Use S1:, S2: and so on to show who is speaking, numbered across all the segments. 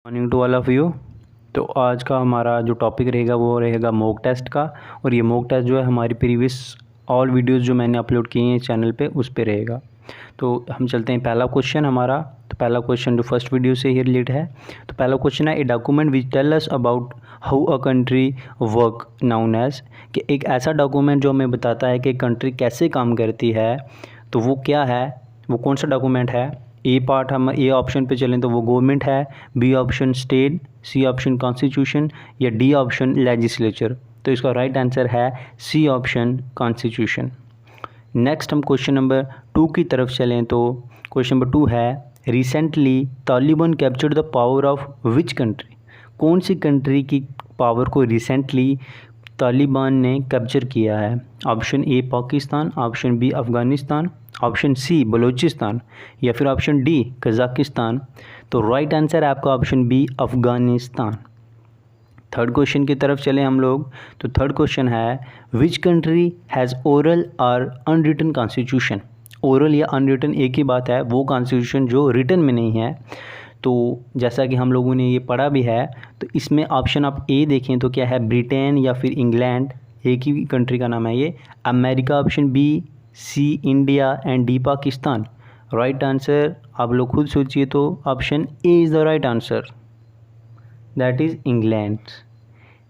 S1: Morning to all of you. तो आज का हमारा जो टॉपिक रहेगा वो रहेगा मॉक टेस्ट का। और ये मॉक टेस्ट जो है हमारी प्रीवियस ऑल वीडियोस जो मैंने अपलोड किए हैं चैनल पे उस पे रहेगा। तो हम चलते हैं पहला क्वेश्चन हमारा। तो पहला क्वेश्चन जो फर्स्ट वीडियो से ही रिलेटेड है। तो पहला क्वेश्चन है a document which tell us about how a country work known as, कि एक ऐसा डॉक्यूमेंट जो हमें बताता है कि कंट्री कैसे काम करती है। तो वो क्या है, वो कौन सा डॉक्यूमेंट है। ए पार्ट हम ए ऑप्शन पे चलें तो वो गवर्नमेंट है, B option state, C option constitution या डी ऑप्शन लेजिस्लेचर। तो इसका राइट आंसर है सी ऑप्शन कॉन्स्टिट्यूशन। नेक्स्ट हम क्वेश्चन नंबर 2 की तरफ चलें तो क्वेश्चन नंबर 2 है recently Taliban captured the power of which country. कौन सी कंट्री की पावर को रिसेंटली तालिबान ने कैप्चर किया है। Option A Pakistan, option B Afghanistan, option C Balochistan या फिर ऑप्शन डी कज़ाकिस्तान। तो राइट आंसर है आपका option B Afghanistan. Third question की तरफ चलें हम लोग। तो थर्ड क्वेश्चन है विच कंट्री हैज़ ओरल और अनरिटन कॉन्स्टिट्यूशन। ओरल या अनरिटन एक ही बात है, वो कॉन्स्टिट्यूशन जो रिटन में नहीं है। तो जैसा कि हम लोगों ने ये पढ़ा भी है, तो इसमें ऑप्शन आप ए देखें तो क्या है, ब्रिटेन या फिर इंग्लैंड, एक ही कंट्री का नाम है ये। America option B, C India and D Pakistan. Right answer आप लोग खुद सोचिए, तो option A is the right answer, that is England.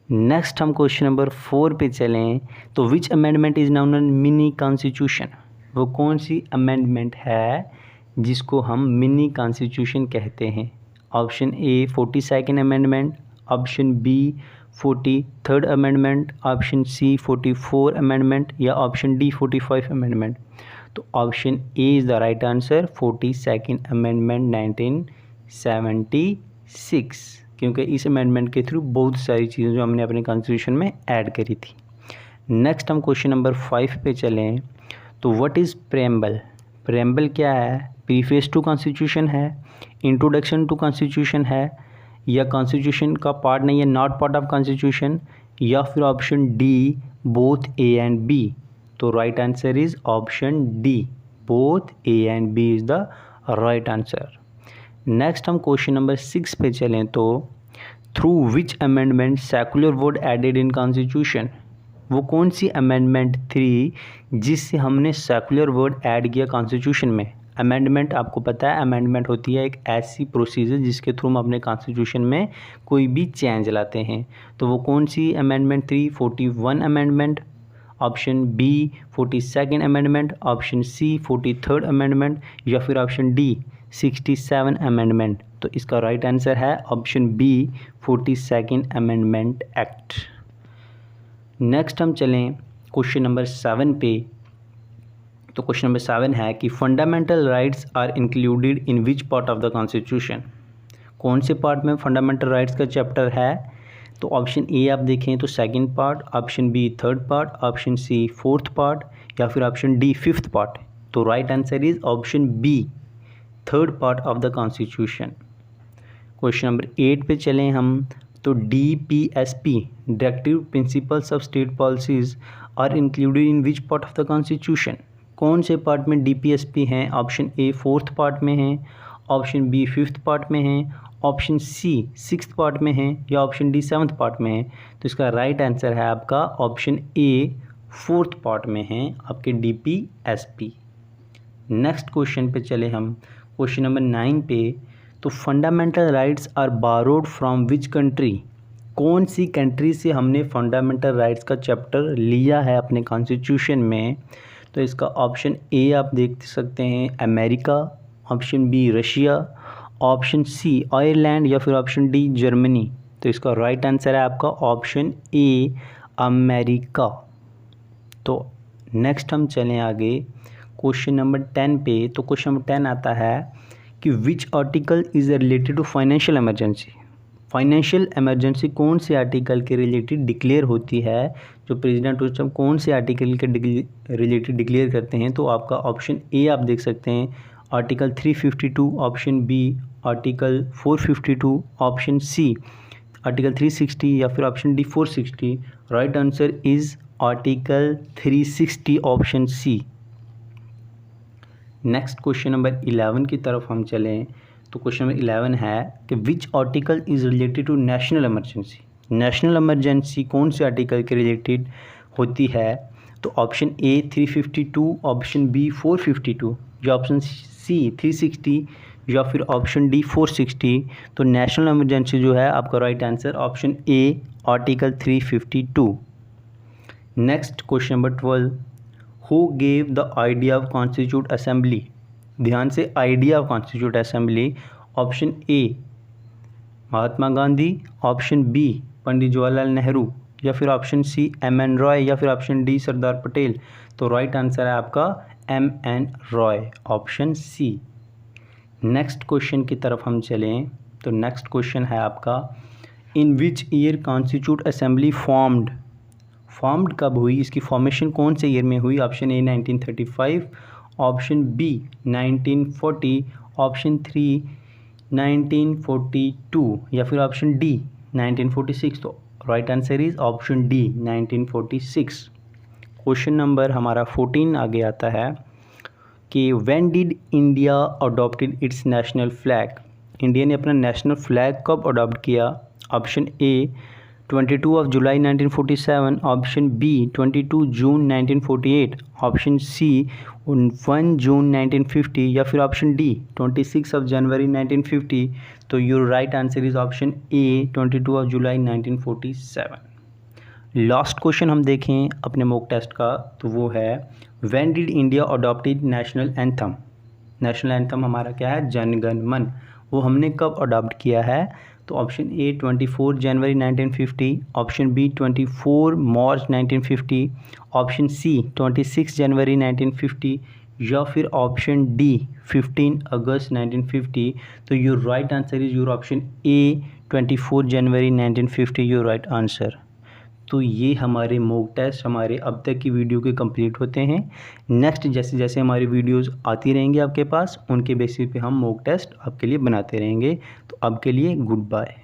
S1: Next हम क्वेश्चन नंबर 4 पे चलें तो which amendment is known as mini constitution. वो कौन सी अमेंडमेंट है जिसको हम मिनी कॉन्स्टिट्यूशन कहते हैं। Option A 42nd amendment, option B 43rd amendment, option C 44 amendment या ऑप्शन डी 45 अमेंडमेंट। तो option A is the right answer, 42nd amendment 1976, क्योंकि इस अमेंडमेंट के थ्रू बहुत सारी चीज़ें जो हमने अपने कॉन्स्टिट्यूशन में ऐड करी थी। नेक्स्ट हम क्वेश्चन नंबर 5 पे चलें तो व्हाट इज़ प्रेम्बल। प्रेम्बल क्या है, प्रीफेस टू कॉन्स्टिट्यूशन है, इंट्रोडक्शन टू कॉन्स्टिट्यूशन है या कॉन्स्टिट्यूशन का पार्ट नहीं है, नॉट पार्ट ऑफ कॉन्स्टिट्यूशन, या फिर option D both A and B. तो right answer is option D, both A and B is the right answer. Next हम क्वेश्चन नंबर 6 पे चलें तो through which amendment secular word added in constitution. वो कौन सी अमेंडमेंट थी जिससे हमने सेकुलर वर्ड ऐड किया कॉन्स्टिट्यूशन में। अमेंडमेंट आपको पता है, अमेंडमेंट होती है एक ऐसी प्रोसीजर जिसके थ्रू हम अपने कॉन्स्टिट्यूशन में कोई भी चेंज लाते हैं। तो वो कौन सी अमेंडमेंट थी, 41 amendment, option B 42nd amendment, option C 43rd amendment या फिर ऑप्शन डी 67 अमेंडमेंट। तो इसका राइट आंसर है option B 42nd amendment act. Next हम चलें क्वेश्चन नंबर 7 पे। तो क्वेश्चन नंबर 7 है कि fundamental rights are included in which part of the constitution. कौन से पार्ट में फंडामेंटल राइट्स का चैप्टर है। तो ऑप्शन ए आप देखें तो second part, option B third part, option C fourth part या फिर ऑप्शन डी फिफ्थ पार्ट। तो right answer is option B, third part of the constitution. Question number 8 पे चलें हम तो DPSP directive principles of state policies are included in which part of the constitution. कौन से part में DPSP हैं। Option ए fourth part में हैं, ऑप्शन बी फिफ्थ पार्ट में हैं, ऑप्शन सी सिक्स्थ पार्ट में हैं या ऑप्शन डी सेवन्थ पार्ट में है। तो इसका राइट आंसर है आपका ऑप्शन ए, फोर्थ पार्ट में हैं आपके DPSP। नेक्स्ट क्वेश्चन पे चले हम क्वेश्चन नंबर 9 पे। तो fundamental rights are borrowed from which country. कौन सी कंट्री से हमने फंडामेंटल राइट्स का चैप्टर लिया है अपने कॉन्स्टिट्यूशन में। तो इसका ऑप्शन ए आप देख सकते हैं America, option B Russia, option C Ireland या फिर ऑप्शन डी जर्मनी। तो इसका राइट आंसर है आपका ऑप्शन ए अमेरिका। तो नेक्स्ट हम चलें आगे क्वेश्चन नंबर 10 पे। तो क्वेश्चन नंबर 10 आता है कि which article is related to financial emergency. Financial emergency कौन से आर्टिकल के रिलेटेड डिक्लेयर होती है, जो प्रेसिडेंट उस टाइम कौन से आर्टिकल के रिलेटेड डिक्लेयर करते हैं। तो आपका ऑप्शन ए आप देख सकते हैं article 352, option B article 452, option C article 360 या फिर option D 460। Right answer is article 360, option C. Next question number 11 की तरफ हम चलें तो क्वेश्चन नंबर 11 है कि which article is related to national emergency. National emergency कौन से आर्टिकल के रिलेटेड होती है? तो ऑप्शन ए 352, ऑप्शन बी 452 या ऑप्शन सी 360 या फिर ऑप्शन डी 460। तो नेशनल इमरजेंसी जो है आपका right answer option A article 352। Next question number 12, who gave the idea of constituent assembly. ध्यान से, idea of constituent assembly. Option A Mahatma Gandhi, option B Pandit Jawaharlal Nehru या फिर ऑप्शन सी एम.एन. रॉय या फिर ऑप्शन डी सरदार पटेल। तो राइट आंसर है आपका M N. Roy, option C. Next question की तरफ हम चलें तो नेक्स्ट क्वेश्चन है आपका in which year constituent assembly formed. Formed कब हुई, इसकी फॉर्मेशन कौन से ईयर में हुई? Option A 1935, option B 1940, option 3 1942 या फिर ऑप्शन डी 1946। तो right answer is option D 1946। Question number हमारा 14 आगे आता है कि when did India adopted its national flag. India ने अपना नेशनल फ्लैग कब अडॉप्ट किया? ऑप्शन ए 22 जुलाई 1947, ऑप्शन बी 22 जून 1948, ऑप्शन सी 1 जून 1950 या फिर ऑप्शन डी 26 जनवरी 1950। तो your right answer is option A 22 जुलाई 1947। लास्ट क्वेश्चन हम देखें अपने मॉक टेस्ट का तो वो है when did India adopted national anthem. National anthem हमारा क्या है? जन गण मन। वो हमने कब अडॉप्ट किया है? तो ऑप्शन ए 24 जनवरी 1950, ऑप्शन बी 24 मार्च 1950, ऑप्शन सी 26 जनवरी 1950 या फिर ऑप्शन डी 15 अगस्त 1950। तो your right answer is your option A 24 जनवरी 1950 योर राइट आंसर। तो ये हमारे मॉक टेस्ट हमारे अब तक की वीडियो के कंप्लीट होते हैं। नेक्स्ट जैसे जैसे हमारी वीडियोस आती रहेंगी आपके पास, उनके बेसिस पे हम मॉक टेस्ट आपके लिए बनाते रहेंगे। तो अब के लिए गुड बाय।